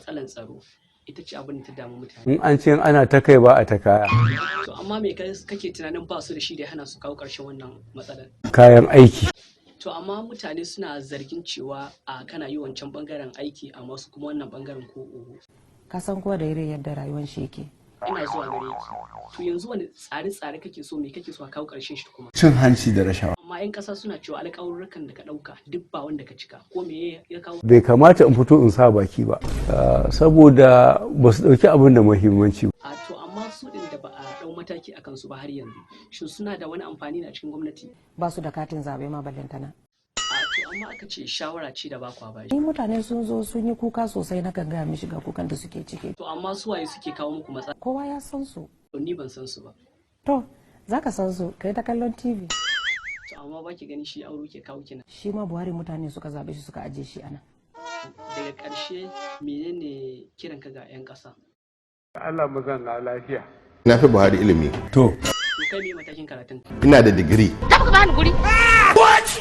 matsalan tsaro ita ce abin da ta damu mutane. In an ce ana ta kai ba a ta kaya. To amma me kake tunanin ba su da shi da hana su kawo ƙarshen wannan matsalar? Kayan aiki. To amma mutane suna zargin cewa kana yi wancan bangaren aiki amma su kuma wannan bangaren ko oho. Ka san kowa da irin yadda rayuwar shi yake. Ina zuwa gare ki. To yanzu wani tsare-tsare kake so me kake so a kawo ƙarshen shi kuma? Cin hanci da rashawa. Amma 'yan ƙasa suna cewa alƙawurrukan da ka ɗauka duk ba wanda ka cika ko me ya kawo? Bai kamata in fito in sa baki ba saboda ba su ɗauki abin da muhimmanci ba. To amma su ɗin da ba a ɗau mataki a kansu ba har yanzu shin suna da wani amfani a cikin gwamnati? Ba su da katin zaɓe ma ballantana. To amma aka ce shawara ce da ba kwa ba. Ni mutane sun zo sun yi kuka sosai na kan gaya mishi ga kukan da suke ciki. To amma su waye suke kawo muku matsala? Kowa ya san su. To ni ban san su ba. To za ka san su kai ta kallon TV. To amma ba ki gani shi auro ke kawo kina. Shi ma Buhari mutane suka zaɓe shi suka ajiye shi anan. Daga ƙarshe menene kiran ka ga 'yan ƙasa? Allah mu zanna lafiya. Na fi Buhari ilimi. To kai me matakin karatun? Ina da digiri. Tafi ka bani guri. What?